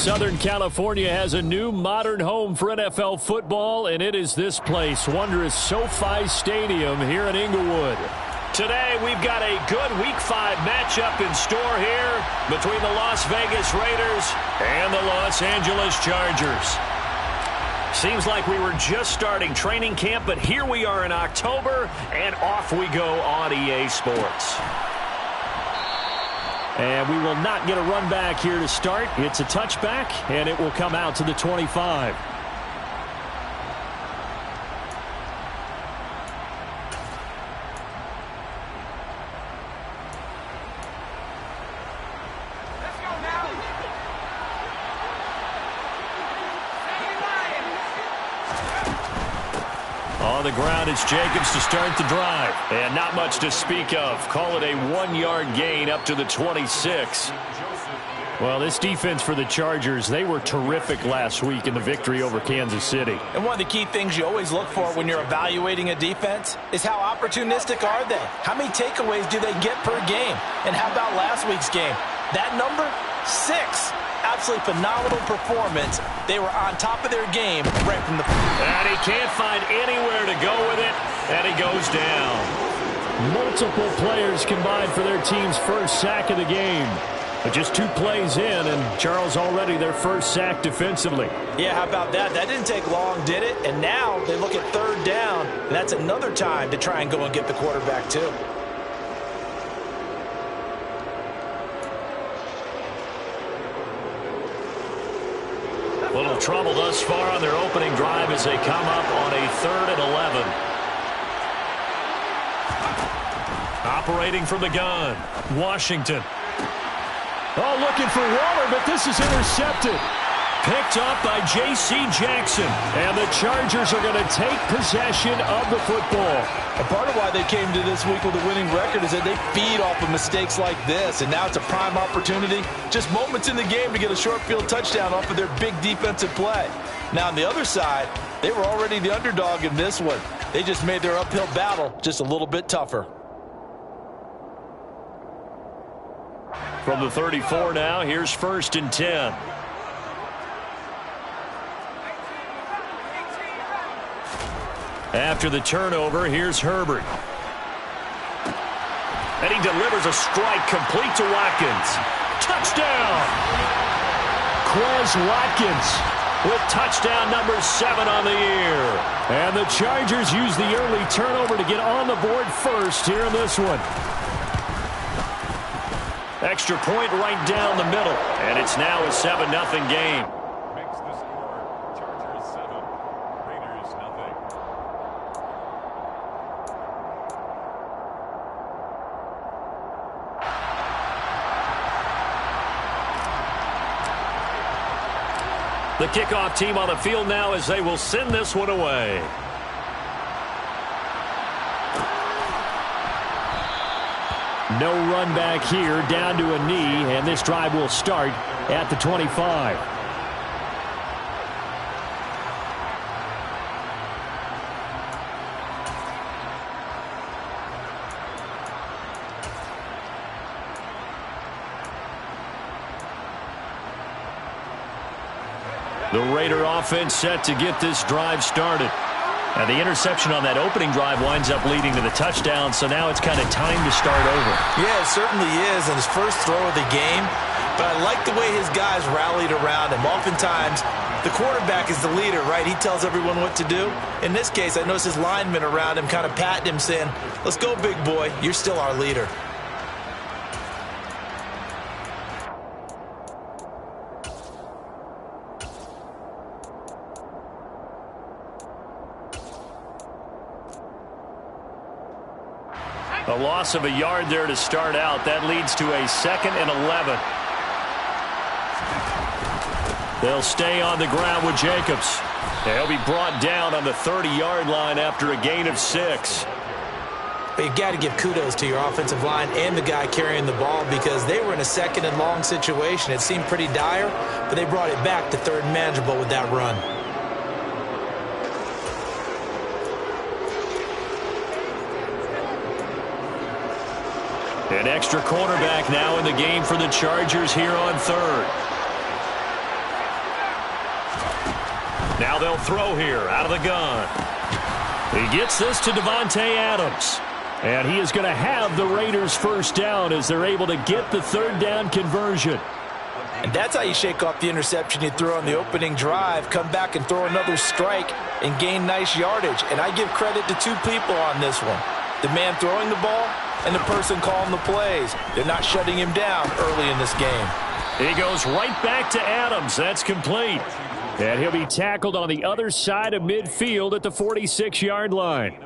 Southern California has a new modern home for NFL football, and it is this place, wondrous SoFi Stadium here in Inglewood. Today, we've got a good Week 5 matchup in store here between the Las Vegas Raiders and the Los Angeles Chargers. Seems like we were just starting training camp, but here we are in October, and off we go on EA Sports. And we will not get a run back here to start. It's a touchback, and it will come out to the 25. On the ground, it's Jacobs to start the drive. And not much to speak of. Call it a 1-yard gain up to the 26. Well, this defense for the Chargers, they were terrific last week in the victory over Kansas City. And one of the key things you always look for when you're evaluating a defense is how opportunistic are they? How many takeaways do they get per game? And how about last week's game? That number, 6. Absolutely phenomenal performance. They were on top of their game right from the... And he can't find anywhere to go with it, and he goes down. Multiple players combined for their team's first sack of the game. But just 2 plays in, and Charles already their first sack defensively. Yeah, how about that? That didn't take long, did it? And now they look at 3rd down, and that's another time to try and go and get the quarterback too. Little trouble thus far on their opening drive as they come up on a 3rd and 11. Operating from the gun, Washington. Oh, looking for Waller, but this is intercepted. Picked up by J.C. Jackson. And the Chargers are going to take possession of the football. A part of why they came to this week with a winning record is that they feed off of mistakes like this. And now it's a prime opportunity. Just moments in the game to get a short field touchdown off of their big defensive play. Now on the other side, they were already the underdog in this one. They just made their uphill battle just a little bit tougher. From the 34 now, here's 1st and 10. After the turnover, here's Herbert. And he delivers a strike complete to Watkins. Touchdown! Quez Watkins with touchdown number 7 on the year. And the Chargers use the early turnover to get on the board first here in this one. Extra point right down the middle. And it's now a 7-0 game. Makes the score Chargers 7, Raiders nothing. The kickoff team on the field now as they will send this one away. No run back here, down to a knee, and this drive will start at the 25. The Raider offense set to get this drive started. Now, the interception on that opening drive winds up leading to the touchdown, so now it's kind of time to start over. Yeah, it certainly is, and his first throw of the game. But I like the way his guys rallied around him. Oftentimes, the quarterback is the leader, right? He tells everyone what to do. In this case, I noticed his linemen around him kind of patting him, saying, "Let's go, big boy. You're still our leader." A loss of a yard there to start out. That leads to a 2nd and 11. They'll stay on the ground with Jacobs. They'll be brought down on the 30-yard line after a gain of 6. But you've got to give kudos to your offensive line and the guy carrying the ball because they were in a 2nd and long situation. It seemed pretty dire, but they brought it back to 3rd and manageable with that run. An extra cornerback now in the game for the Chargers here on 3rd. Now they'll throw here out of the gun. He gets this to Davante Adams. And he is going to have the Raiders first down as they're able to get the third down conversion. And that's how you shake off the interception you threw on the opening drive, come back and throw another strike and gain nice yardage. And I give credit to two people on this one. The man throwing the ball and the person calling the plays. They're not shutting him down early in this game. He goes right back to Adams. That's complete. And he'll be tackled on the other side of midfield at the 46-yard line.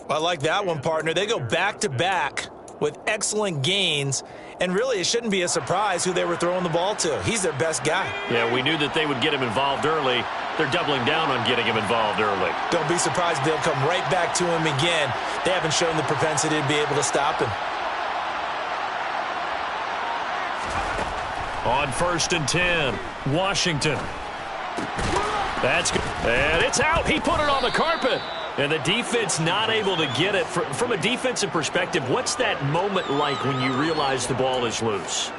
I like that one, partner. They go back-to-back with excellent gains. And really, it shouldn't be a surprise who they were throwing the ball to. He's their best guy. Yeah, we knew that they would get him involved early. They're doubling down on getting him involved early. Don't be surprised if they'll come right back to him again. They haven't shown the propensity to be able to stop him. On 1st and 10, Washington. That's good. And it's out. He put it on the carpet. And the defense not able to get it. From a defensive perspective, what's that moment like when you realize the ball is loose?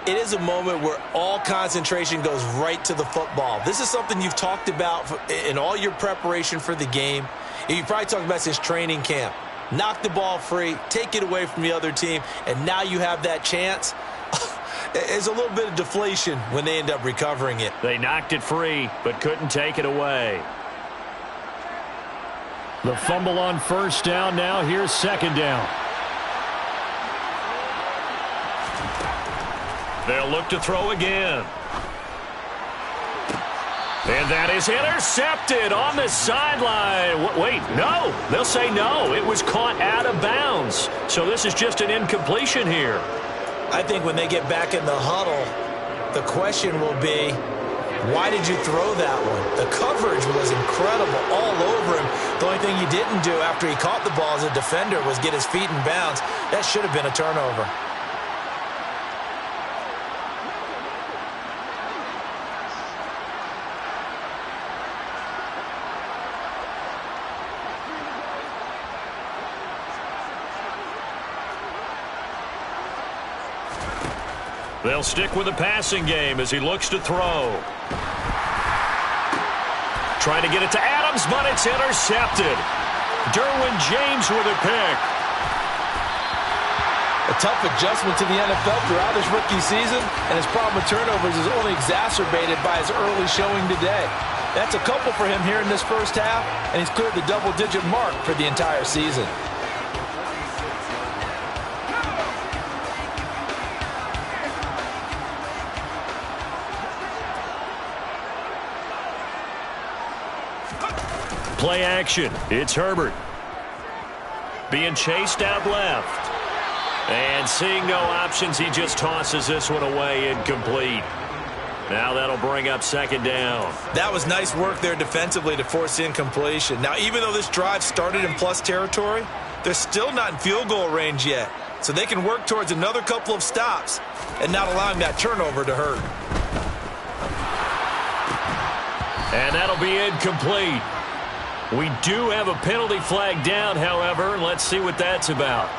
It is a moment where all concentration goes right to the football. This is something you've talked about in all your preparation for the game. You probably talked about since training camp. Knock the ball free, take it away from the other team, and now you have that chance. There's a little bit of deflation when they end up recovering it. They knocked it free, but couldn't take it away. The fumble on 1st down. Now here's 2nd down. They'll look to throw again. And that is intercepted on the sideline. Wait, no. They'll say no. It was caught out of bounds. So this is just an incompletion here. I think when they get back in the huddle, the question will be, why did you throw that one? The coverage was incredible all over him. The only thing he didn't do after he caught the ball as a defender was get his feet in bounds. That should have been a turnover. They'll stick with the passing game as he looks to throw. Trying to get it to Adams, but it's intercepted. Derwin James with a pick. A tough adjustment to the NFL throughout his rookie season, and his problem with turnovers is only exacerbated by his early showing today. That's a couple for him here in this first half, and he's cleared the double-digit mark for the entire season. Play action. It's Herbert. Being chased out left. And seeing no options, he just tosses this one away incomplete. Now that'll bring up 2nd down. That was nice work there defensively to force incompletion. Now, even though this drive started in plus territory, they're still not in field goal range yet. So they can work towards another couple of stops and not allowing that turnover to hurt. And that'll be incomplete. We do have a penalty flag down, however. Let's see what that's about.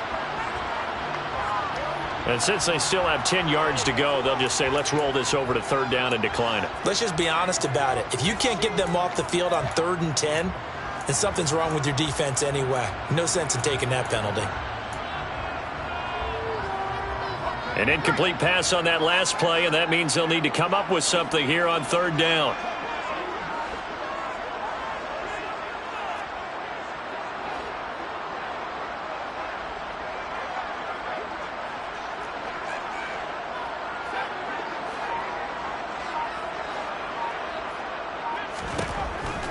And since they still have 10 yards to go, they'll just say, let's roll this over to 3rd down and decline it. Let's just be honest about it. If you can't get them off the field on 3rd and 10, then something's wrong with your defense anyway. No sense in taking that penalty. An incomplete pass on that last play, and that means they'll need to come up with something here on 3rd down.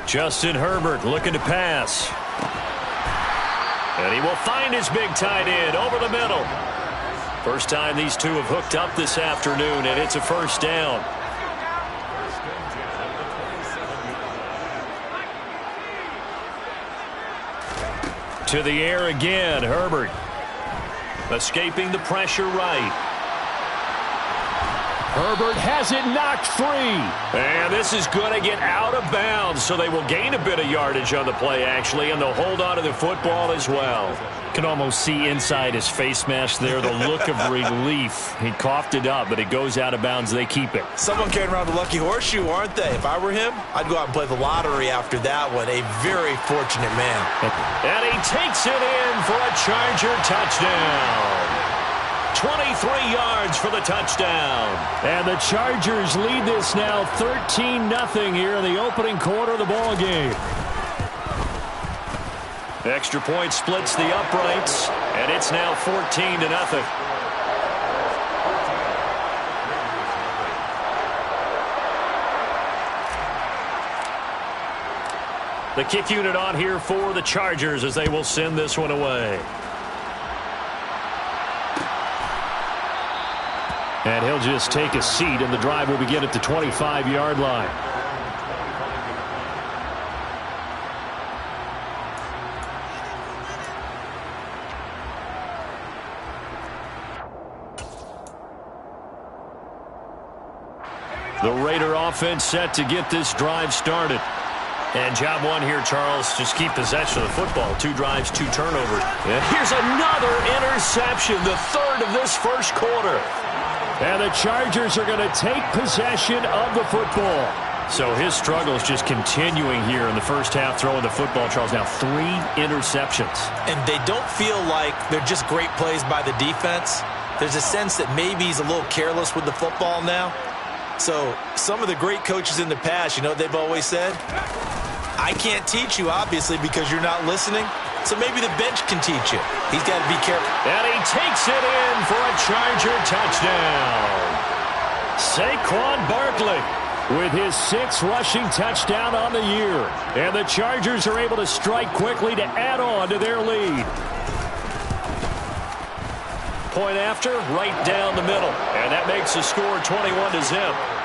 Justin Herbert looking to pass. And he will find his big tight end over the middle. First time these two have hooked up this afternoon, and it's a 1st down. To the air again, Herbert. Escaping the pressure right. Herbert has it knocked free. And this is going to get out of bounds, so they will gain a bit of yardage on the play, actually, and they'll hold on to the football as well. Can almost see inside his face mask there, the look of relief. He coughed it up, but it goes out of bounds. They keep it. Someone carrying around the lucky horseshoe, aren't they? If I were him, I'd go out and play the lottery after that one. A very fortunate man. And he takes it in for a Charger touchdown. 23 yards for the touchdown. And the Chargers lead this now 13-0 here in the opening quarter of the ball game. Extra point splits the uprights, and it's now 14-0. The kick unit on here for the Chargers as they will send this one away. And he'll just take a seat, and the drive will begin at the 25-yard line. The Raider offense set to get this drive started. And job one here, Charles, just keep possession of the football. 2 drives, 2 turnovers. And here's another interception, the third of this first quarter. And the Chargers are going to take possession of the football. So his struggle is just continuing here in the first half throwing the football, Charles. Now 3 interceptions. And they don't feel like they're just great plays by the defense. There's a sense that maybe he's a little careless with the football now. So some of the great coaches in the past, you know what they've always said? I can't teach you, obviously, because you're not listening. So maybe the bench can teach you. He's got to be careful. And he takes it in for a Charger touchdown. Saquon Barkley with his 6th rushing touchdown on the year. And the Chargers are able to strike quickly to add on to their lead. Point after, right down the middle. And that makes the score 21-0.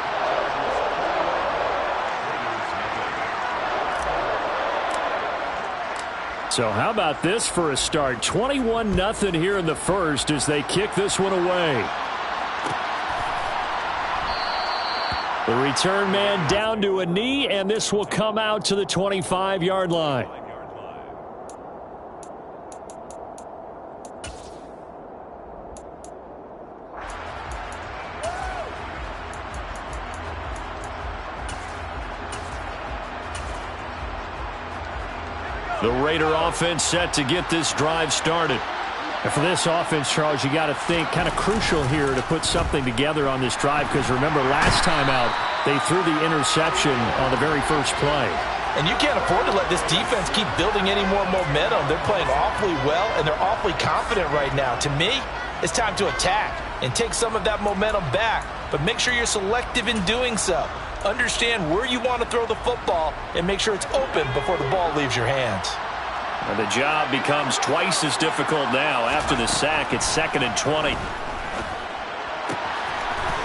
So how about this for a start? 21-0 here in the first as they kick this one away. The return man down to a knee, and this will come out to the 25-yard line. The Raider offense set to get this drive started. And for this offense, Charles, you got to think kind of crucial here to put something together on this drive, because remember last time out they threw the interception on the very first play. And you can't afford to let this defense keep building any more momentum. They're playing awfully well, and they're awfully confident right now. To me, it's time to attack and take some of that momentum back. But make sure you're selective in doing so. Understand where you want to throw the football and make sure it's open before the ball leaves your hands. And the job becomes twice as difficult now. After the sack, it's 2nd and 20.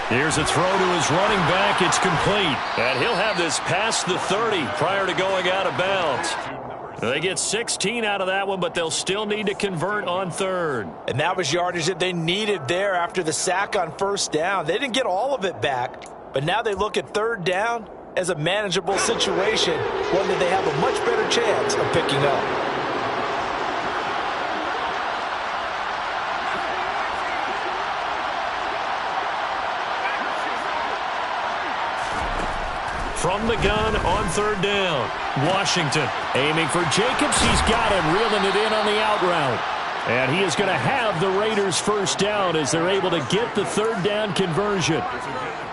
Here's a throw to his running back. It's complete. And he'll have this past the 30 prior to going out of bounds. They get 16 out of that one, but they'll still need to convert on 3rd. And that was yardage that they needed there after the sack on 1st down. They didn't get all of it back, but now they look at 3rd down as a manageable situation, one that they have a much better chance of picking up. From the gun on 3rd down. Washington aiming for Jacobs. He's got him, reeling it in on the out route. And he is going to have the Raiders 1st down as they're able to get the 3rd down conversion.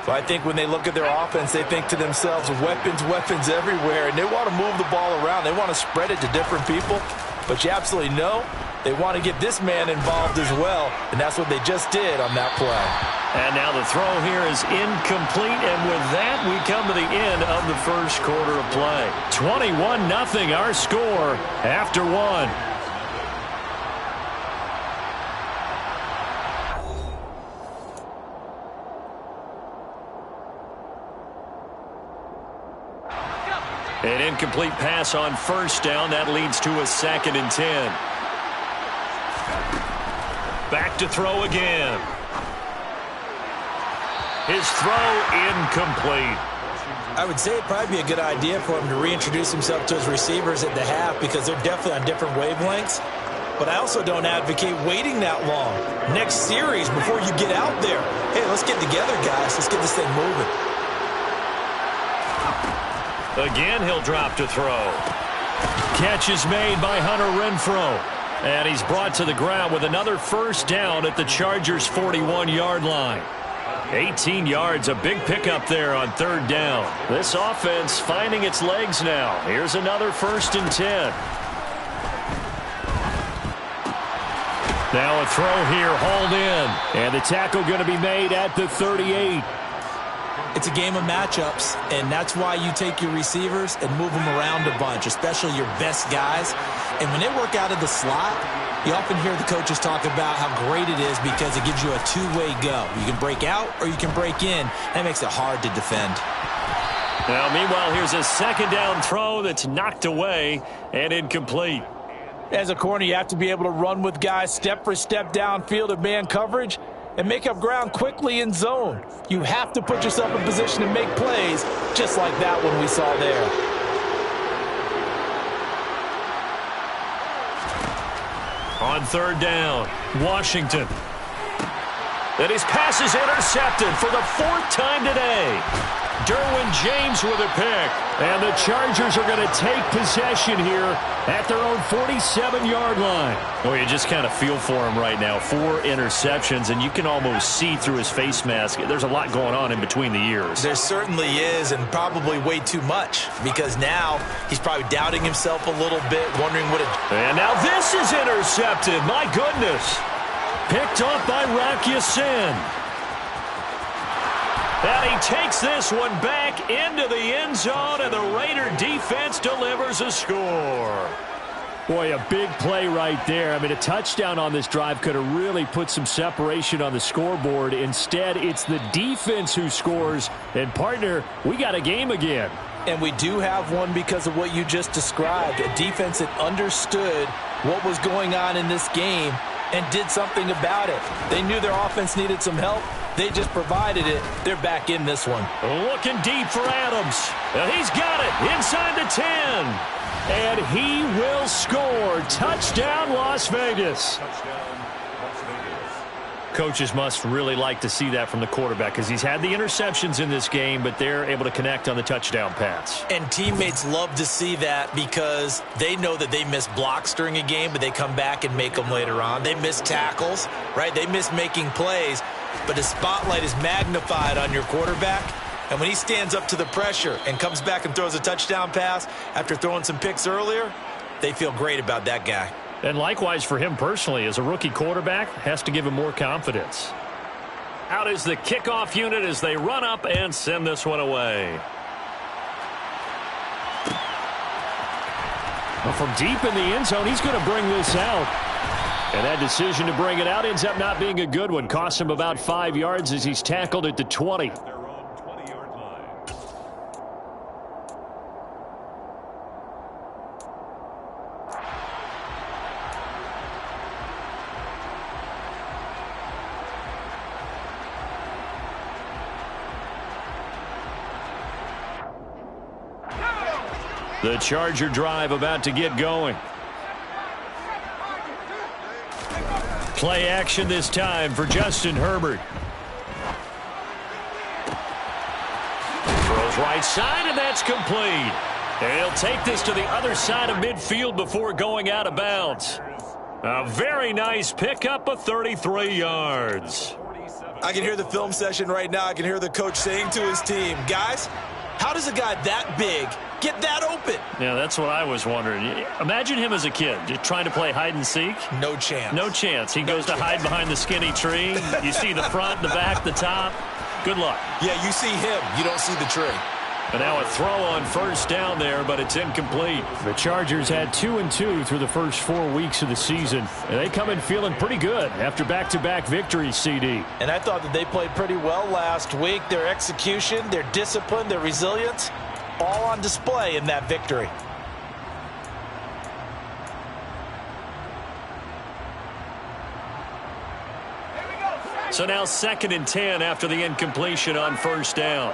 So I think when they look at their offense, they think to themselves, weapons, weapons everywhere. And they want to move the ball around. They want to spread it to different people. But you absolutely know they want to get this man involved as well. And that's what they just did on that play. And now the throw here is incomplete, and with that, we come to the end of the first quarter of play. 21-0 our score after 1. An incomplete pass on 1st down. That leads to a 2nd and 10. Back to throw again. His throw incomplete. I would say it'd probably be a good idea for him to reintroduce himself to his receivers at the half because they're definitely on different wavelengths. But I also don't advocate waiting that long. Next series, before you get out there, hey, let's get together, guys. Let's get this thing moving. Again, he'll drop to throw. Catch is made by Hunter Renfrow. And he's brought to the ground with another first down at the Chargers' 41-yard line. 18 yards, a big pickup there on third down. This offense finding its legs now. Here's another 1st and 10. Now a throw here, hauled in. And the tackle going to be made at the 38. It's a game of matchups, and that's why you take your receivers and move them around a bunch, especially your best guys. And when they work out of the slot, you often hear the coaches talk about how great it is because it gives you a two-way go. You can break out or you can break in. That makes it hard to defend. Now, meanwhile, here's a 2nd down throw that's knocked away and incomplete. As a corner, you have to be able to run with guys step for step downfield of man coverage and make up ground quickly in zone. You have to put yourself in position to make plays, just like that one we saw there. On 3rd down, Washington. And his pass is intercepted for the 4th time today. Derwin James with a pick. And the Chargers are going to take possession here at their own 47-yard line. Well, you just kind of feel for him right now. 4 interceptions, and you can almost see through his face mask. There's a lot going on in between the ears. There certainly is, and probably way too much, because now he's probably doubting himself a little bit, wondering what it... And now this is intercepted. My goodness. Picked off by Rock Ya-Sin. And he takes this one back into the end zone, and the Raider defense delivers a score. Boy, a big play right there. I mean, a touchdown on this drive could have really put some separation on the scoreboard. Instead, it's the defense who scores. And, partner, we got a game again. And we do have one because of what you just described. A defense that understood what was going on in this game and did something about it. They knew their offense needed some help. They just provided it. They're back in this one. Looking deep for Adams. And he's got it inside the 10. And he will score. Touchdown, Las Vegas. Coaches must really like to see that from the quarterback because he's had the interceptions in this game, but they're able to connect on the touchdown pass. And teammates love to see that because they know that they miss blocks during a game, but they come back and make them later on. They miss tackles, right? They miss making plays, but the spotlight is magnified on your quarterback. And when he stands up to the pressure and comes back and throws a touchdown pass after throwing some picks earlier, they feel great about that guy. And likewise for him personally, as a rookie quarterback, has to give him more confidence. Out is the kickoff unit as they run up and send this one away. Well, from deep in the end zone, he's going to bring this out. And that decision to bring it out ends up not being a good one. Costs him about 5 yards as he's tackled at the 20. The Charger drive about to get going. Play action this time for Justin Herbert. Throws right side, and that's complete. And he'll take this to the other side of midfield before going out of bounds. A very nice pickup of 33 yards. I can hear the film session right now. I can hear the coach saying to his team, guys, how does a guy that big get that open? Yeah, that's what I was wondering. Imagine him as a kid, just trying to play hide and seek. No chance. No chance. He goes to hide behind the skinny tree. You see the front, the back, the top. Good luck. Yeah, you see him. You don't see the tree. And now a throw on first down there, but it's incomplete. The Chargers had 2-2 through the first 4 weeks of the season. And they come in feeling pretty good after back-to-back victories, CD. And I thought that they played pretty well last week. Their execution, their discipline, their resilience, all on display in that victory. So now 2nd and 10 after the incompletion on first down.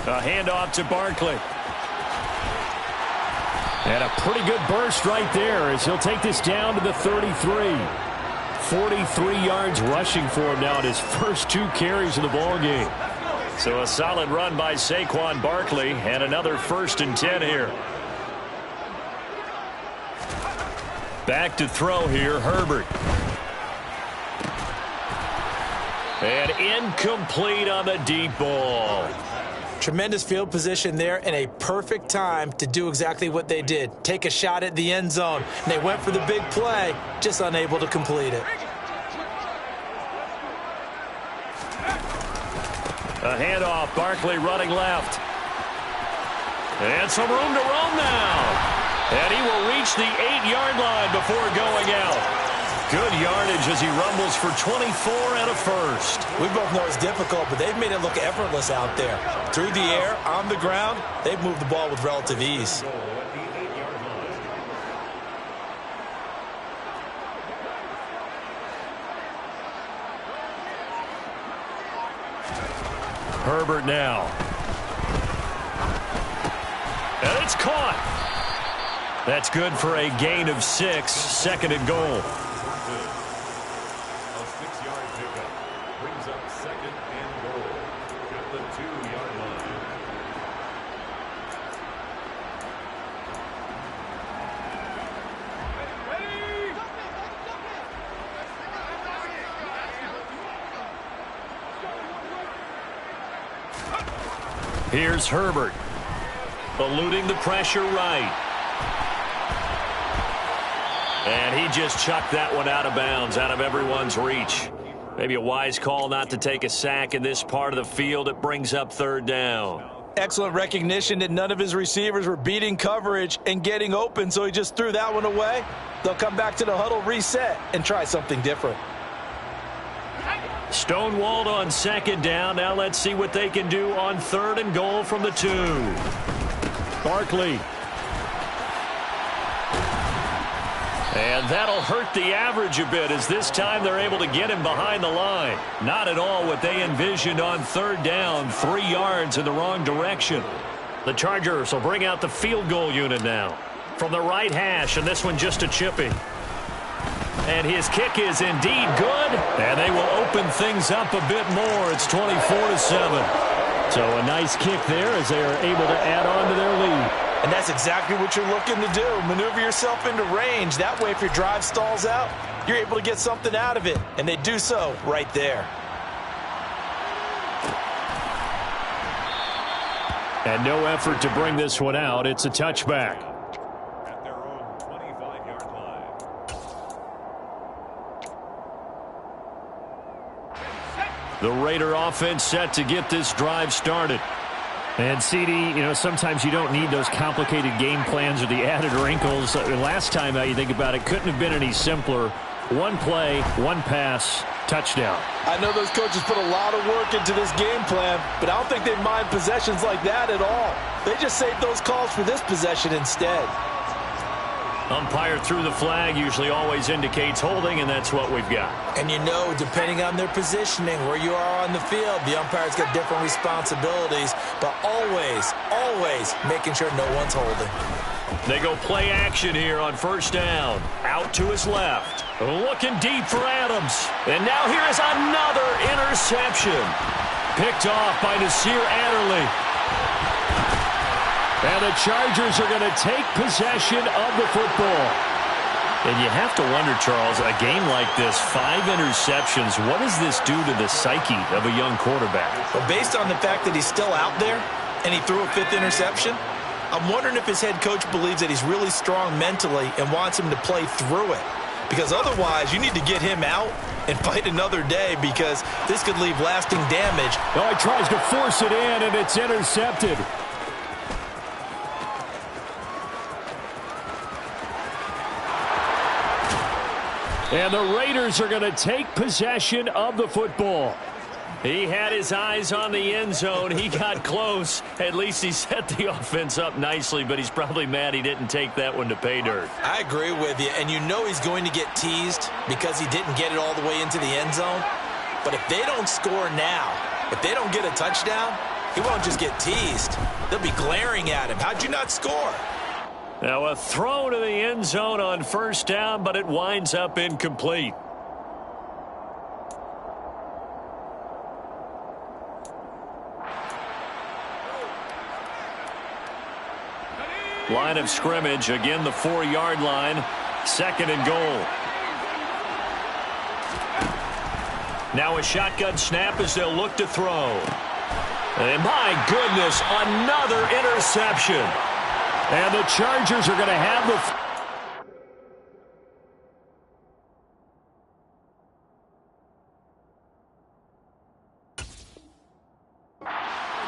A handoff to Barkley. And a pretty good burst right there as he'll take this down to the 33. 43 yards rushing for him now at his first 2 carries of the ballgame. So a solid run by Saquon Barkley and another 1st and 10 here. Back to throw here, Herbert. And incomplete on the deep ball. Tremendous field position there and a perfect time to do exactly what they did. Take a shot at the end zone. And they went for the big play, just unable to complete it. A handoff, Barkley running left. And some room to roam now. And he will reach the 8-yard line before going out. Good yardage as he rumbles for 24 and a first. We both know it's difficult, but they've made it look effortless out there. Through the air, on the ground, they've moved the ball with relative ease. Herbert now. And it's caught. That's good for a gain of 6, 2nd and goal. Here's Herbert, eluding the pressure right. And he just chucked that one out of bounds, out of everyone's reach. Maybe a wise call not to take a sack in this part of the field. It brings up 3rd down. Excellent recognition that none of his receivers were beating coverage and getting open, so he just threw that one away. They'll come back to the huddle, reset, and try something different. Stonewalled on 2nd down. Now let's see what they can do on 3rd and goal from the 2. Barkley. And that'll hurt the average a bit as this time they're able to get him behind the line. Not at all what they envisioned on 3rd down. 3 yards in the wrong direction. The Chargers will bring out the field goal unit now. From the right hash, and this one just a chipping. And his kick is indeed good. And they will open things up a bit more. It's 24-7. So a nice kick there as they are able to add on to their lead. And that's exactly what you're looking to do. Maneuver yourself into range. That way, if your drive stalls out, you're able to get something out of it. And they do so right there. And no effort to bring this one out. It's a touchback. At their own 25-yard line. The Raider offense set to get this drive started. And CD, sometimes you don't need those complicated game plans or the added wrinkles. Last time out, you think about it, couldn't have been any simpler. 1 play, 1 pass, touchdown. I know those coaches put a lot of work into this game plan, but I don't think they mind possessions like that at all. They just save those calls for this possession instead. Umpire threw the flag, usually always indicates holding, and that's what we've got. And depending on their positioning, where you are on the field, the umpire's got different responsibilities, but always making sure no one's holding. They go play action here on 1st down. Out to his left. Looking deep for Adams. And now here is another interception. Picked off by Nasir Adderley. And the Chargers are going to take possession of the football. And you have to wonder, Charles, a game like this, 5 interceptions, what does this do to the psyche of a young quarterback? Well, based on the fact that he's still out there and he threw a 5th interception, I'm wondering if his head coach believes that he's really strong mentally and wants him to play through it. Because otherwise, you need to get him out and fight another day because this could leave lasting damage. Oh, he tries to force it in, and it's intercepted. And the Raiders are going to take possession of the football. He had his eyes on the end zone. He got close. At least he set the offense up nicely, but he's probably mad he didn't take that one to pay dirt. I agree with you, and you know he's going to get teased because he didn't get it all the way into the end zone. But if they don't score now, if they don't get a touchdown, he won't just get teased. They'll be glaring at him. How'd you not score? Now a throw to the end zone on first down, but it winds up incomplete. Line of scrimmage, again the 4-yard line, 2nd and goal. Now a shotgun snap as they'll look to throw. And my goodness, another interception. And the Chargers are going to have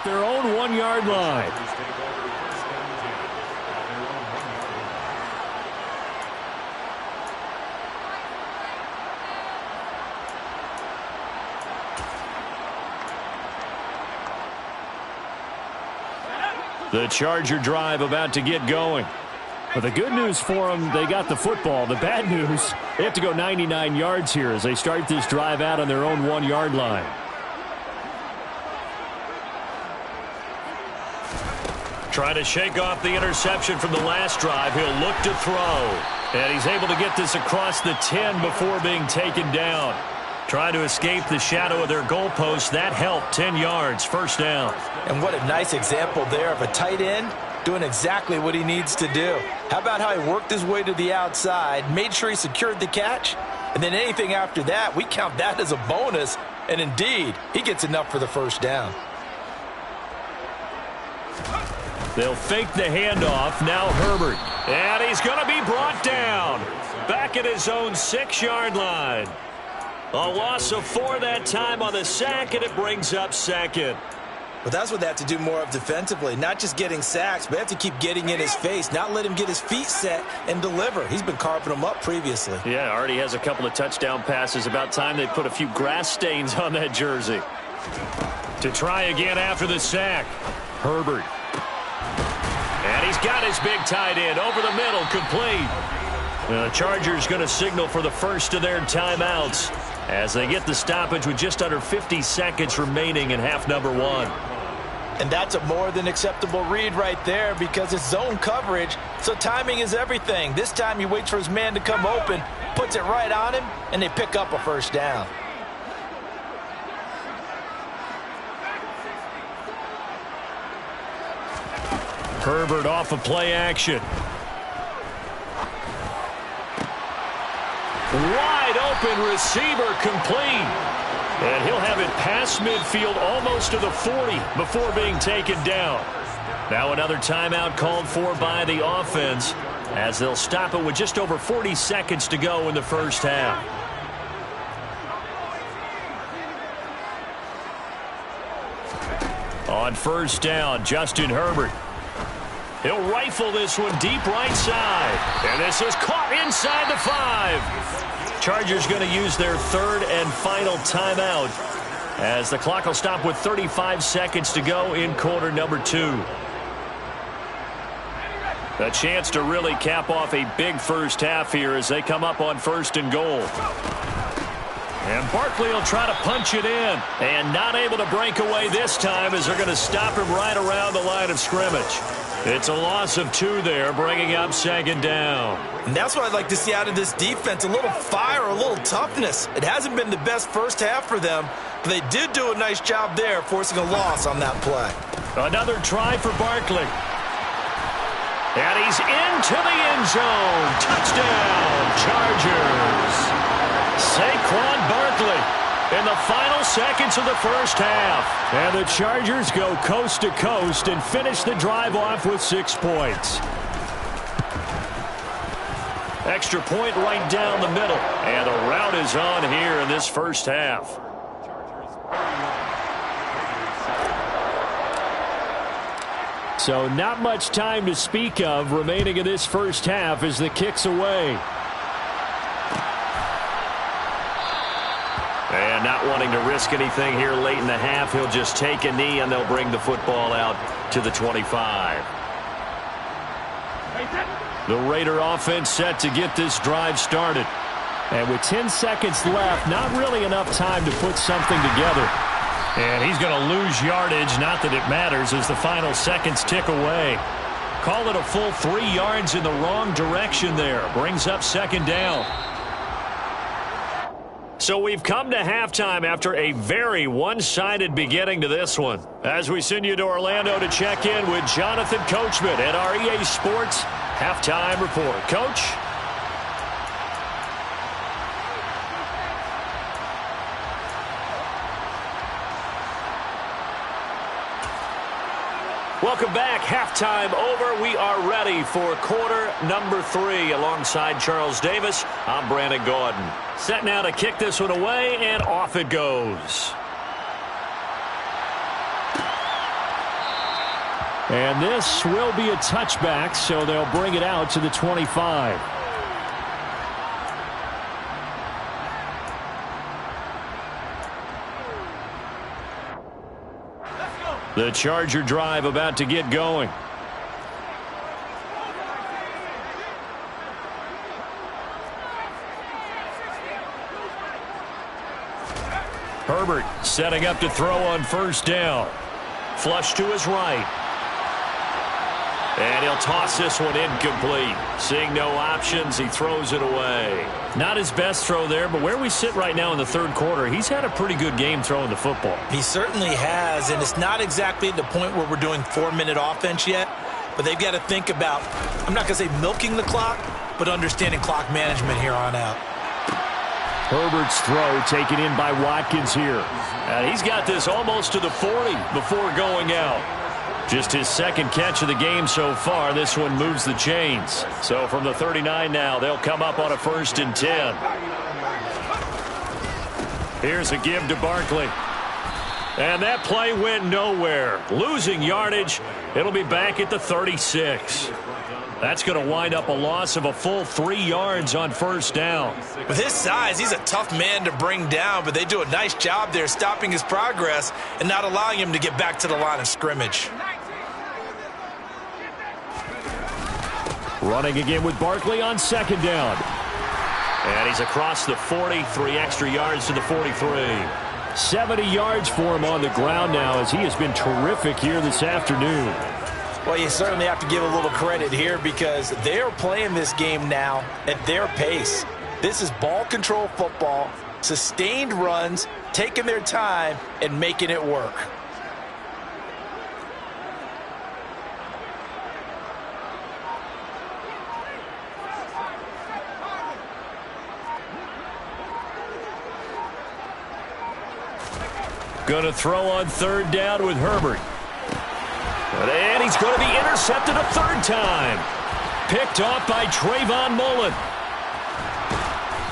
their own 1-yard line. The Charger drive about to get going. But the good news for them, they got the football. The bad news, they have to go 99 yards here as they start this drive out on their own 1-yard line. Trying to shake off the interception from the last drive. He'll look to throw. And he's able to get this across the 10 before being taken down. Trying to escape the shadow of their goalpost. That helped. 10 yards, first down. And what a nice example there of a tight end doing exactly what he needs to do. How about how he worked his way to the outside, made sure he secured the catch, and then anything after that, we count that as a bonus. And indeed, he gets enough for the first down. They'll fake the handoff. Now Herbert. And he's going to be brought down. Back at his own 6-yard line. A loss of 4 that time on the sack, and it brings up 2nd. But that's what they have to do more of defensively. Not just getting sacks, but they have to keep getting in his face, not let him get his feet set and deliver. He's been carving them up previously. Yeah, already has a couple of touchdown passes. About time they put a few grass stains on that jersey. To try again after the sack. Herbert. And he's got his big tight end over the middle, complete. The Chargers going to signal for the first of their timeouts as they get the stoppage with just under 50 seconds remaining in half number 1. And that's a more than acceptable read right there because it's zone coverage, so timing is everything. This time he waits for his man to come open, puts it right on him, and they pick up a first down. Herbert off of play action. Wide open receiver, complete. And he'll have it past midfield almost to the 40 before being taken down. Now another timeout called for by the offense as they'll stop it with just over 40 seconds to go in the first half. On first down, Justin Herbert. He'll rifle this one deep right side. And this is caught inside the 5. Chargers going to use their 3rd and final timeout as the clock will stop with 35 seconds to go in quarter number 2. A chance to really cap off a big first half here as they come up on 1st and goal. And Barkley will try to punch it in. And not able to break away this time as they're going to stop him right around the line of scrimmage. It's a loss of 2 there, bringing up 2nd down. And that's what I'd like to see out of this defense, a little fire, a little toughness. It hasn't been the best first half for them, but they did do a nice job there, forcing a loss on that play. Another try for Barkley. And he's into the end zone. Touchdown, Chargers. Saquon Barkley in the final seconds of the first half. And the Chargers go coast to coast and finish the drive off with 6 points. Extra point right down the middle. And the route is on here in this first half. So not much time to speak of remaining in this first half as the kick's away. And not wanting to risk anything here late in the half, he'll just take a knee, and they'll bring the football out to the 25. The Raider offense set to get this drive started. And with 10 seconds left, not really enough time to put something together. And he's going to lose yardage, not that it matters, as the final seconds tick away. Call it a full 3 yards in the wrong direction there. Brings up second down. So we've come to halftime after a very one-sided beginning to this one. As we send you to Orlando to check in with Jonathan Coachman at our EA Sports Halftime Report. Coach? Welcome back. Halftime over. We are ready for quarter number 3. Alongside Charles Davis, I'm Brandon Gaudin. Set now to kick this one away, and off it goes. And this will be a touchback, so they'll bring it out to the 25. The Charger drive about to get going. Herbert setting up to throw on first down. Flush to his right. And he'll toss this one incomplete. Seeing no options, he throws it away. Not his best throw there, but where we sit right now in the third quarter, he's had a pretty good game throwing the football. He certainly has, and it's not exactly at the point where we're doing 4-minute offense yet, but they've got to think about, I'm not going to say milking the clock, but understanding clock management here on out. Herbert's throw taken in by Watkins here. And he's got this almost to the 40 before going out. Just his second catch of the game so far. This one moves the chains. So from the 39 now, they'll come up on a 1st and 10. Here's a give to Barkley. And that play went nowhere. Losing yardage. It'll be back at the 36. That's going to wind up a loss of a full 3 yards on first down. With his size, he's a tough man to bring down, but they do a nice job there stopping his progress and not allowing him to get back to the line of scrimmage. Running again with Barkley on second down. And he's across the 40, 3 extra yards to the 43. 70 yards for him on the ground now, as he has been terrific here this afternoon. Well, you certainly have to give a little credit here because they're playing this game now at their pace. This is ball control football, sustained runs, taking their time, and making it work. Going to throw on third down with Herbert. And he's going to be intercepted a third time. Picked off by Trayvon Mullen.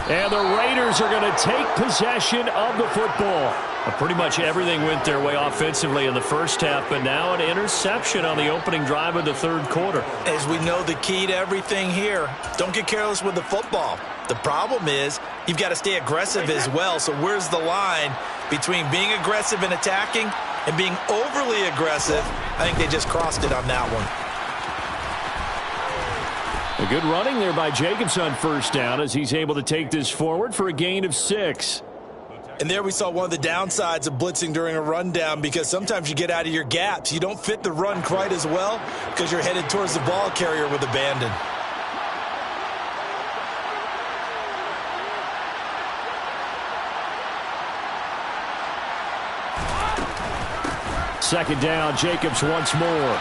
And the Raiders are going to take possession of the football. Pretty much everything went their way offensively in the first half, but now an interception on the opening drive of the third quarter. As we know, the key to everything here, don't get careless with the football. The problem is you've got to stay aggressive as well. So where's the line between being aggressive and attacking and being overly aggressive? I think they just crossed it on that one. A good running there by Jacobs on first down as he's able to take this forward for a gain of 6. And there we saw one of the downsides of blitzing during a rundown, because sometimes you get out of your gaps. You don't fit the run quite as well because you're headed towards the ball carrier with abandon. Second down, Jacobs once more.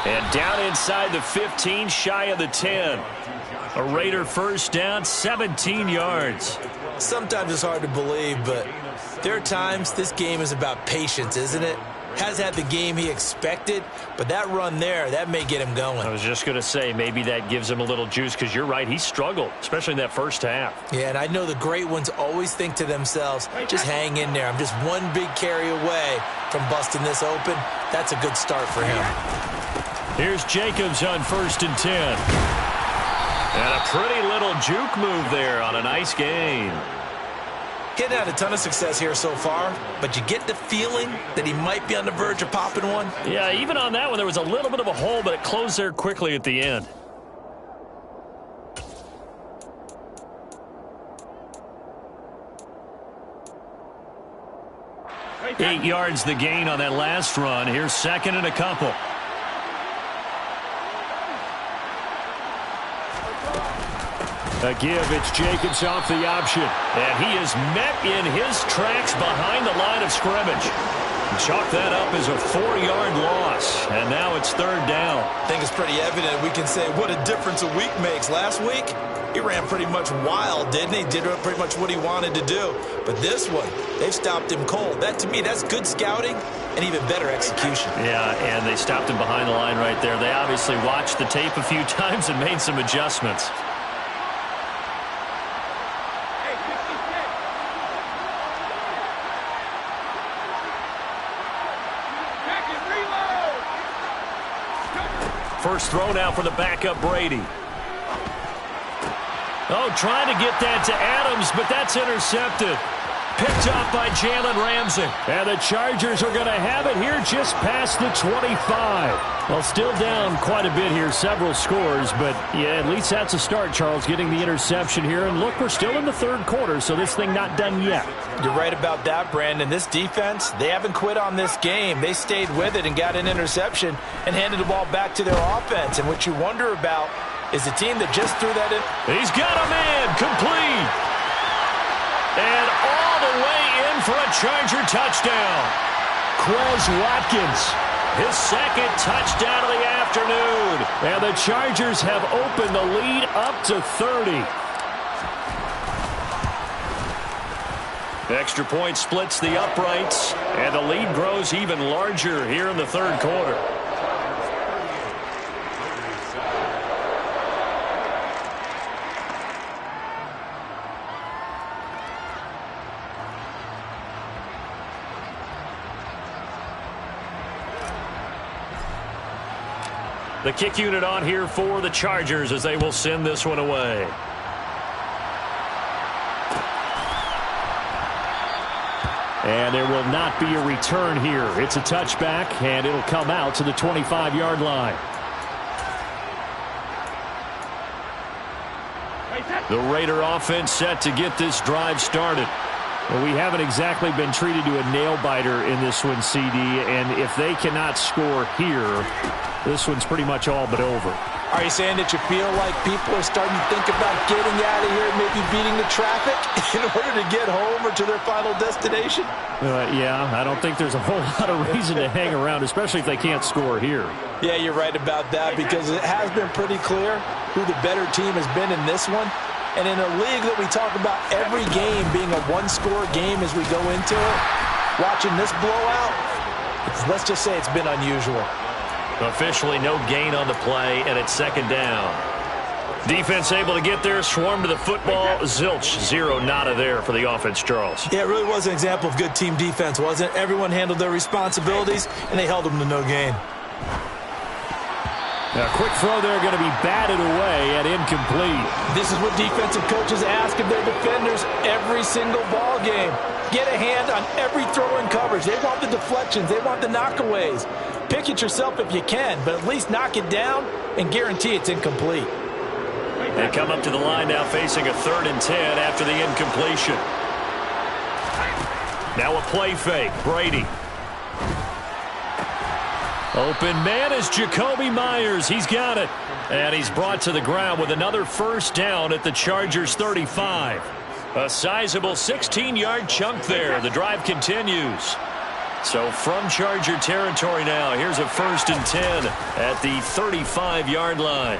And down inside the 15, shy of the 10. A Raider first down, 17 yards. Sometimes it's hard to believe, but there are times this game is about patience, isn't it? Has had the game he expected, but that run there, that may get him going. I was just going to say, maybe that gives him a little juice, because you're right, he struggled, especially in that first half. Yeah, and I know the great ones always think to themselves, just hang in there. I'm just one big carry away from busting this open. That's a good start for him. Here's Jacobs on 1st and 10. And a pretty little juke move there on a nice gain. Getting had a ton of success here so far, but you get the feeling that he might be on the verge of popping one. Yeah, even on that one, there was a little bit of a hole, but it closed there quickly at the end. 8 yards the gain on that last run. Here's second and a couple. A give, it's Jacobs off the option. And he is met in his tracks behind the line of scrimmage. Chalk that up as a 4-yard loss. And now it's third down. I think it's pretty evident. We can say what a difference a week makes. Last week, he ran pretty much wild, didn't he? Did pretty much what he wanted to do. But this one, they've stopped him cold. That, to me, that's good scouting and even better execution. Yeah, and they stopped him behind the line right there. They obviously watched the tape a few times and made some adjustments. First throw now for the backup Brady. Oh, trying to get that to Adams, but that's intercepted. Picked off by Jalen Ramsey. And the Chargers are going to have it here just past the 25. Well, still down quite a bit here, several scores, but yeah, at least that's a start, Charles, getting the interception here. And look, we're still in the third quarter, so this thing not done yet. You're right about that, Brandon. This defense, they haven't quit on this game. They stayed with it and got an interception and handed the ball back to their offense. And what you wonder about is the team that just threw that in. He's got a man, complete. And all the way in for a Charger touchdown. Truzz Watkins, his second touchdown of the afternoon. And the Chargers have opened the lead up to 30. Extra point splits the uprights, and the lead grows even larger here in the third quarter. The kick unit on here for the Chargers as they will send this one away. And there will not be a return here. It's a touchback, and it'll come out to the 25-yard line. The Raider offense set to get this drive started. Well, we haven't exactly been treated to a nail-biter in this one, CD, and if they cannot score here, this one's pretty much all but over. Are you saying that you feel like people are starting to think about getting out of here and maybe beating the traffic in order to get home or to their final destination? Yeah, I don't think there's a whole lot of reason to hang around, especially if they can't score here. Yeah, you're right about that because it has been pretty clear who the better team has been in this one. And in a league that we talk about every game being a one-score game as we go into it, watching this blowout, let's just say it's been unusual. Officially no gain on the play, and it's second down. Defense able to get there, swarm to the football. Zilch, zero, nada there for the offense, Charles. Yeah, it really was an example of good team defense, wasn't it? Everyone handled their responsibilities, and they held them to no gain. A quick throw there going to be batted away and incomplete. This is what defensive coaches ask of their defenders every single ball game. Get a hand on every throw in coverage. They want the deflections. They want the knockaways. Pick it yourself if you can, but at least knock it down and guarantee it's incomplete. They come up to the line now facing a 3rd and 10 after the incompletion. Now a play fake. Brady. Open man is Jacoby Myers. He's got it. And he's brought to the ground with another first down at the Chargers 35. A sizable 16-yard chunk there. The drive continues. So from Charger territory now, here's a 1st and 10 at the 35-yard line.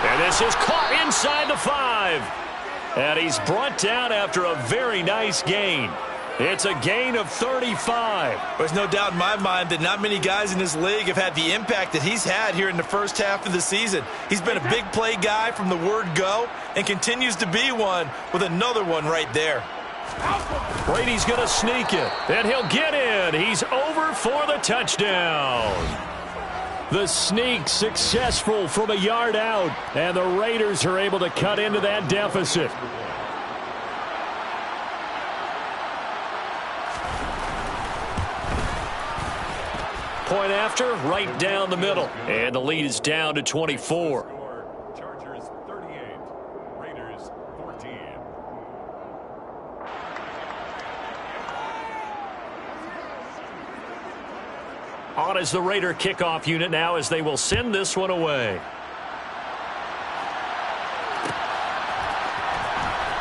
And this is caught inside the 5. And he's brought down after a very nice gain. It's a gain of 35. There's no doubt in my mind that not many guys in this league have had the impact that he's had here in the first half of the season. He's been a big play guy from the word go and continues to be one with another one right there. Brady's going to sneak it, and he'll get in. He's over for the touchdown. The sneak successful from a yard out, and the Raiders are able to cut into that deficit. Point after, right down the middle, and the lead is down to 24. Chargers 38, Raiders 14. On is the Raider kickoff unit now as they will send this one away.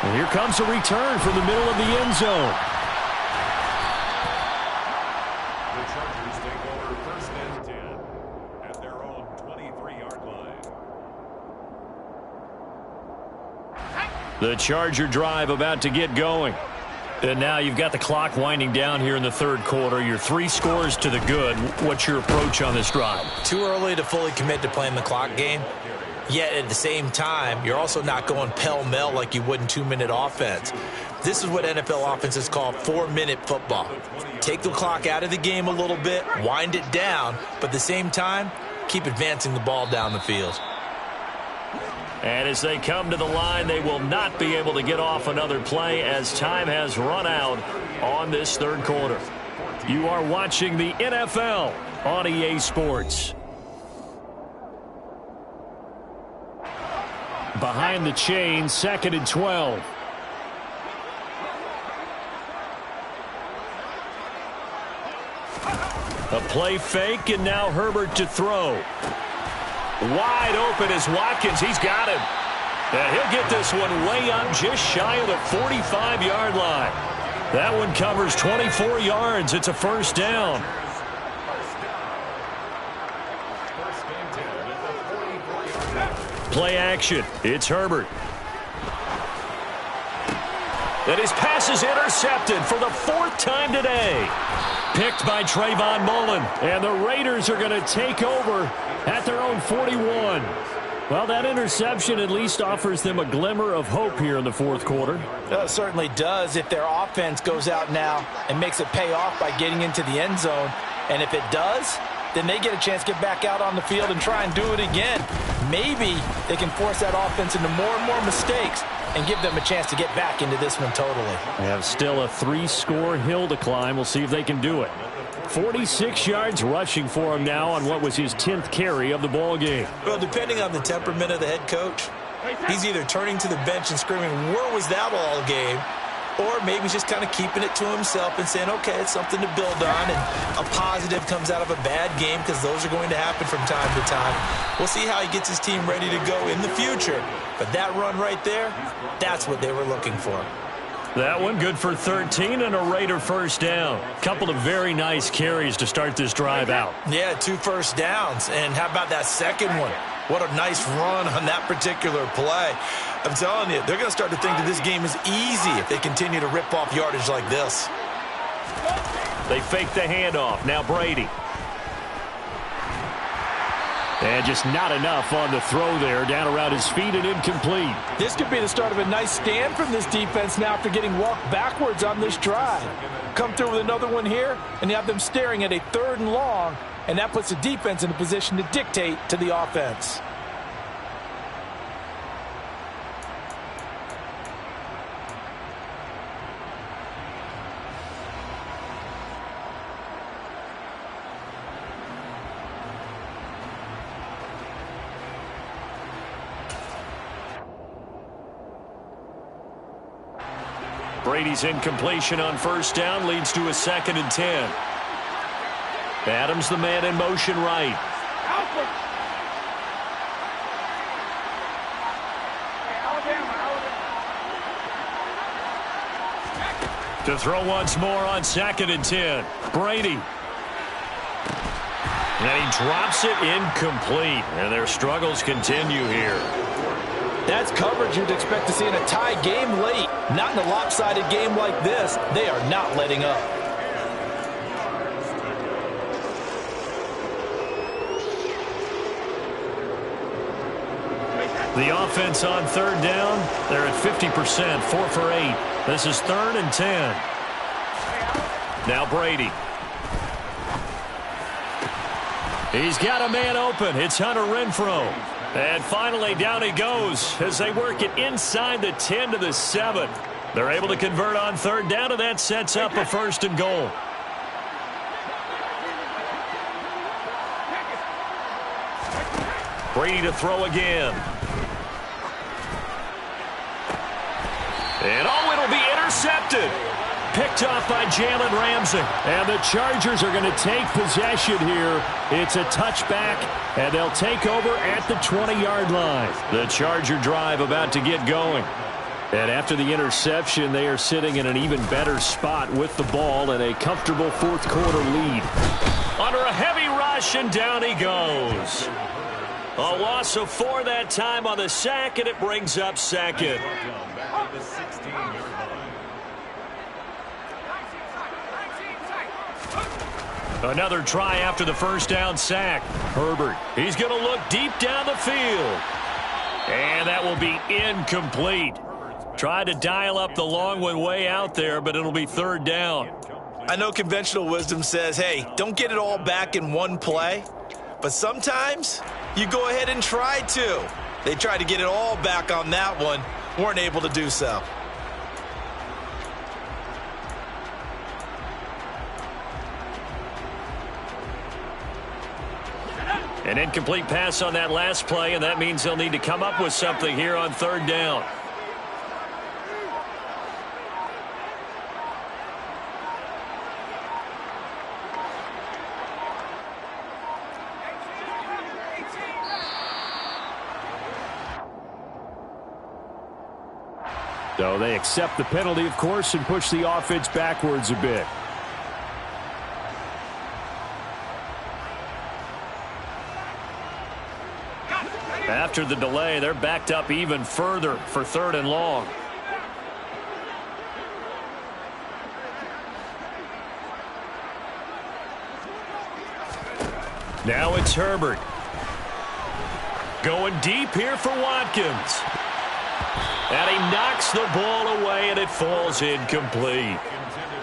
And here comes a return from the middle of the end zone. The Chargers take over first and 10 at their own 23-yard line. The Charger drive about to get going. And now you've got the clock winding down here in the third quarter. You're 3 scores to the good. What's your approach on this drive? Too early to fully commit to playing the clock game. Yet at the same time, you're also not going pell-mell like you would in 2-minute offense. This is what NFL offenses call 4-minute football. Take the clock out of the game a little bit, wind it down, but at the same time, keep advancing the ball down the field. And as they come to the line, they will not be able to get off another play as time has run out on this third quarter. You are watching the NFL on EA Sports. Behind the chain, 2nd and 12. A play fake, and now Herbert to throw. Wide open is Watkins. He's got him. And he'll get this one way up just shy of the 45-yard line. That one covers 24 yards. It's a first down. Play action. It's Herbert. And his pass is intercepted for the 4th time today. Picked by Trayvon Mullen. And the Raiders are going to take over at their own 41. Well, that interception at least offers them a glimmer of hope here in the fourth quarter. It certainly does if their offense goes out now and makes it pay off by getting into the end zone. And if it does, then they get a chance to get back out on the field and try and do it again. Maybe they can force that offense into more and more mistakes and give them a chance to get back into this one totally. They have still a 3-score hill to climb. We'll see if they can do it. 46 yards rushing for him now on what was his 10th carry of the ball game. Well, depending on the temperament of the head coach, he's either turning to the bench and screaming, "Where was that all game?" Or maybe he's just kind of keeping it to himself and saying, okay, it's something to build on, and a positive comes out of a bad game because those are going to happen from time to time. We'll see how he gets his team ready to go in the future. But that run right there, that's what they were looking for. That one good for 13 and a Raider first down. Couple of very nice carries to start this drive out. Yeah, 2 first downs. And how about that second one? What a nice run on that particular play. I'm telling you, they're going to start to think that this game is easy if they continue to rip off yardage like this. They fake the handoff. Now Brady. And just not enough on the throw there. Down around his feet and incomplete. This could be the start of a nice stand from this defense now after getting walked backwards on this drive. Come through with another one here, and you have them staring at a 3rd and long, and that puts the defense in a position to dictate to the offense. Brady's incompletion on first down leads to a 2nd and 10. Adams the man in motion right. To throw once more on 2nd and 10. Brady. And he drops it incomplete. And their struggles continue here. That's coverage you'd expect to see in a tie game late. Not in a lopsided game like this. They are not letting up. The offense on 3rd down, they're at 50%, 4 for 8. This is 3rd and 10. Now Brady. He's got a man open. It's Hunter Renfrow. And finally, down he goes as they work it inside the 10 to the 7. They're able to convert on third down, and that sets up a 1st and goal. Brady to throw again. And it'll be intercepted. Picked off by Jalen Ramsey. And the Chargers are going to take possession here. It's a touchback, and they'll take over at the 20-yard line. The Charger drive about to get going. And after the interception, they are sitting in an even better spot with the ball and a comfortable fourth-quarter lead. Under a heavy rush, and down he goes. A loss of 4 that time on the sack, and it brings up second. Another try after the first down sack. Herbert, he's going to look deep down the field. And that will be incomplete. Tried to dial up the long one way out there, but it'll be 3rd down. I know conventional wisdom says, hey, don't get it all back in one play. But sometimes you go ahead and try to. They tried to get it all back on that one. Weren't able to do so. An incomplete pass on that last play, and that means they'll need to come up with something here on 3rd down. So they accept the penalty, of course, and push the offense backwards a bit. After the delay, they're backed up even further for 3rd and long. Now it's Herbert. Going deep here for Watkins. And he knocks the ball away, and it falls incomplete.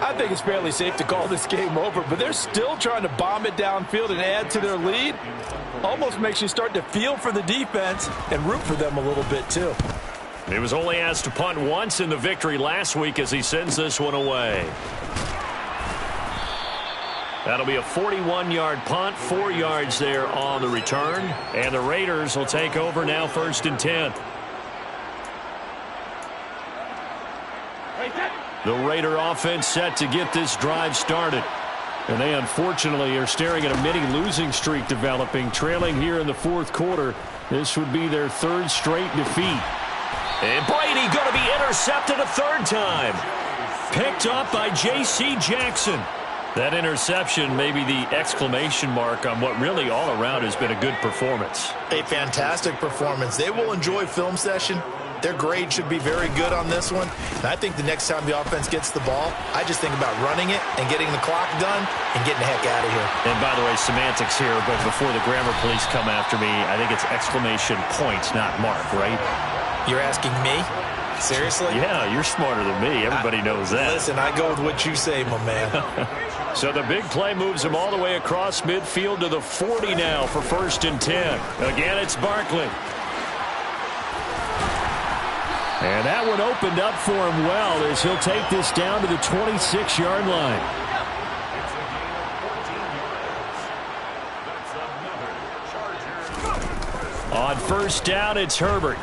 I think it's fairly safe to call this game over, but they're still trying to bomb it downfield and add to their lead. Almost makes you start to feel for the defense and root for them a little bit, too. He was only asked to punt once in the victory last week as he sends this one away. That'll be a 41-yard punt, 4 yards there on the return. And the Raiders will take over now 1st and 10. The Raider offense set to get this drive started. And they unfortunately are staring at a mini losing streak developing, trailing here in the 4th quarter. This would be their 3rd straight defeat. And Brady going to be intercepted a 3rd time. Picked up by J.C. Jackson. That interception may be the exclamation mark on what really all around has been a good performance. A fantastic performance. They will enjoy film session. Their grade should be very good on this one. And I think the next time the offense gets the ball, I just think about running it and getting the clock done and getting the heck out of here. And by the way, semantics here, but before the grammar police come after me, I think it's exclamation points, not mark, right? You're asking me? Seriously? Yeah, you're smarter than me. Everybody knows that. Listen, I go with what you say, my man. So the big play moves him all the way across midfield to the 40 now for 1st and 10. Again, it's Barkley. And that one opened up for him well as he'll take this down to the 26-yard line. On 1st down, it's Herbert.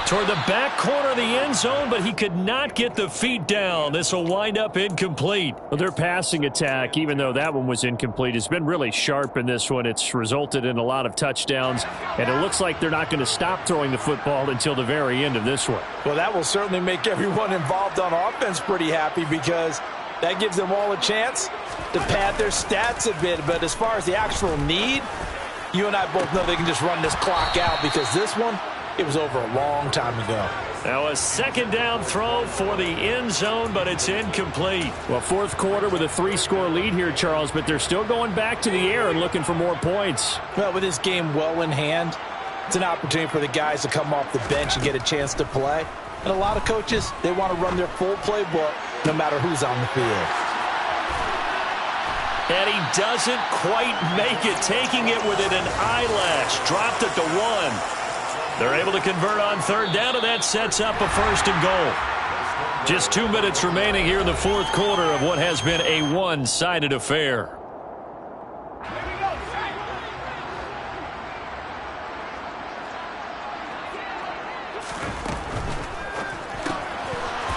Toward the back corner of the end zone, but he could not get the feet down. This will wind up incomplete. Well, their passing attack, even though that one was incomplete, has been really sharp in this one. It's resulted in a lot of touchdowns, and it looks like they're not going to stop throwing the football until the very end of this one. Well, that will certainly make everyone involved on offense pretty happy because that gives them all a chance to pad their stats a bit. But as far as the actual need, you and I both know they can just run this clock out because this one, it was over a long time ago. Now a 2nd down throw for the end zone, but it's incomplete. Well, 4th quarter with a 3-score lead here, Charles, but they're still going back to the air and looking for more points. Well, with this game well in hand, it's an opportunity for the guys to come off the bench and get a chance to play. And a lot of coaches, they want to run their full playbook no matter who's on the field. And he doesn't quite make it, taking it within an eyelash. Dropped it to 1. They're able to convert on third down, and that sets up a 1st and goal. Just 2 minutes remaining here in the fourth quarter of what has been a one-sided affair.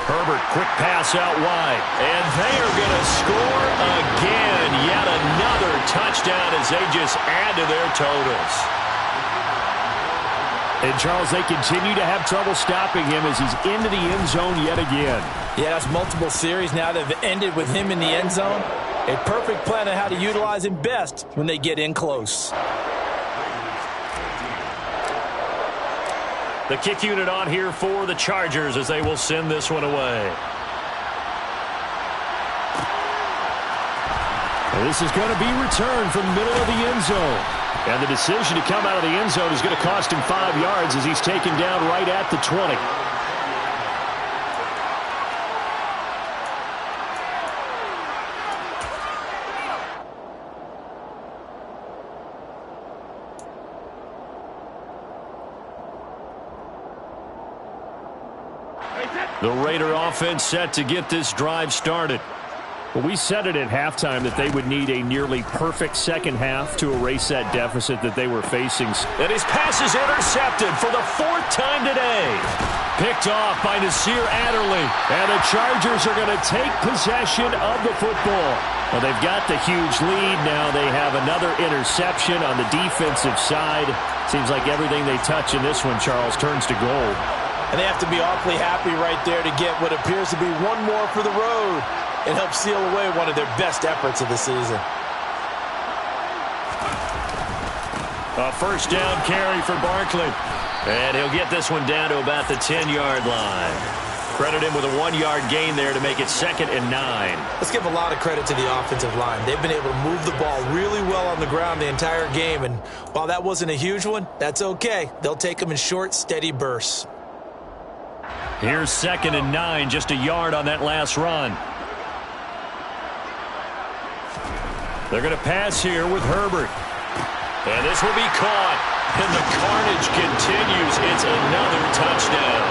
Herbert, quick pass out wide. And they are going to score again. Yet another touchdown as they just add to their totals. And, Charles, they continue to have trouble stopping him as he's into the end zone yet again. Yeah, that's multiple series now that have ended with him in the end zone. A perfect plan on how to utilize him best when they get in close. The kick unit on here for the Chargers as they will send this one away. And this is going to be returned from the middle of the end zone. And the decision to come out of the end zone is going to cost him 5 yards as he's taken down right at the 20. The Raider offense set to get this drive started. Well, we said it at halftime that they would need a nearly perfect second half to erase that deficit that they were facing. And his pass is intercepted for the 4th time today. Picked off by Nasir Adderley. And the Chargers are going to take possession of the football. Well, they've got the huge lead. Now they have another interception on the defensive side. Seems like everything they touch in this one, Charles, turns to gold. And they have to be awfully happy right there to get what appears to be one more for the road and help seal away one of their best efforts of the season. A first down carry for Barkley. And he'll get this one down to about the 10-yard line. Credit him with a 1-yard gain there to make it 2nd and 9. Let's give a lot of credit to the offensive line. They've been able to move the ball really well on the ground the entire game. And while that wasn't a huge one, that's okay. They'll take them in short, steady bursts. Here's 2nd and 9, just a yard on that last run. They're going to pass here with Herbert. And this will be caught. And the carnage continues. It's another touchdown.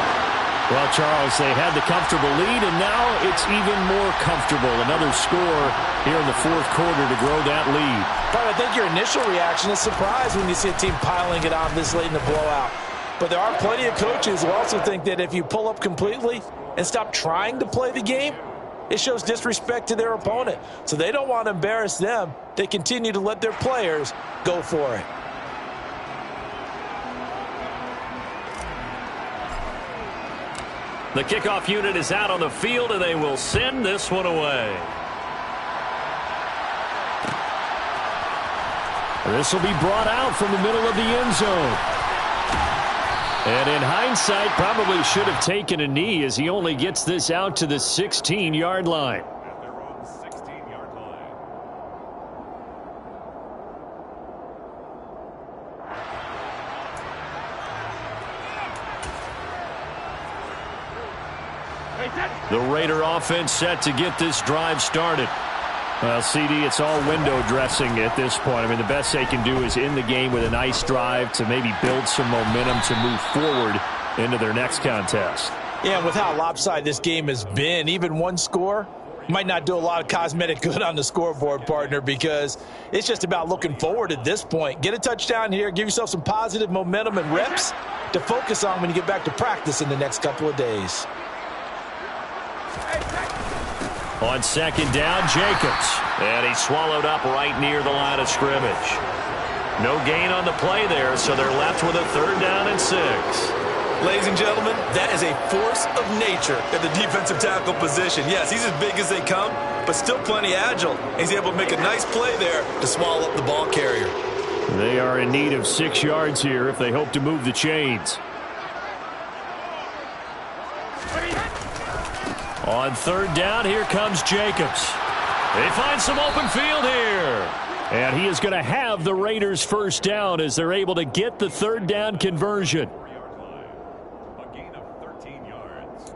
Well, Charles, they had the comfortable lead, and now it's even more comfortable. Another score here in the fourth quarter to grow that lead. But I think your initial reaction is surprise when you see a team piling it on this late in the blowout. But there are plenty of coaches who also think that if you pull up completely and stop trying to play the game, it shows disrespect to their opponent. So they don't want to embarrass them. They continue to let their players go for it. The kickoff unit is out on the field, and they will send this one away. This will be brought out from the middle of the end zone. And in hindsight, probably should have taken a knee as he only gets this out to the 16-yard line. At their own 16-yard line. The Raider offense set to get this drive started. Well, CD, it's all window dressing at this point. I mean, the best they can do is end the game with a nice drive to maybe build some momentum to move forward into their next contest. Yeah, with how lopsided this game has been, even one score might not do a lot of cosmetic good on the scoreboard, partner, because it's just about looking forward at this point. Get a touchdown here, give yourself some positive momentum and reps to focus on when you get back to practice in the next couple of days. On second down, Jacobs. And he's swallowed up right near the line of scrimmage. No gain on the play there, so they're left with a 3rd down and 6. Ladies and gentlemen, that is a force of nature at the defensive tackle position. Yes, he's as big as they come, but still plenty agile. He's able to make a nice play there to swallow up the ball carrier. They are in need of 6 yards here if they hope to move the chains. On 3rd down, here comes Jacobs. They find some open field here. And he is going to have the Raiders' 1st down as they're able to get the 3rd down conversion. A gain of 13 yards.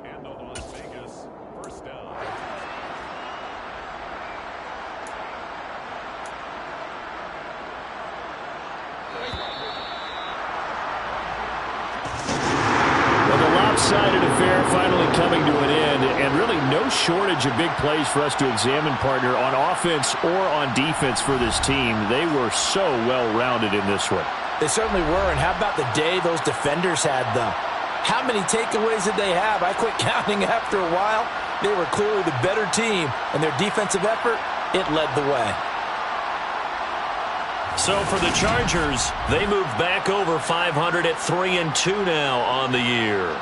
And the Las Vegas 1st down. one-sided affair finally coming to an end, and really no shortage of big plays for us to examine, partner, on offense or on defense for this team. They were so well-rounded in this one. They certainly were, and how about the day those defenders had them? How many takeaways did they have? I quit counting after a while. They were clearly the better team, and their defensive effort, it led the way. So for the Chargers, they move back over 500 at 3-2 now on the year.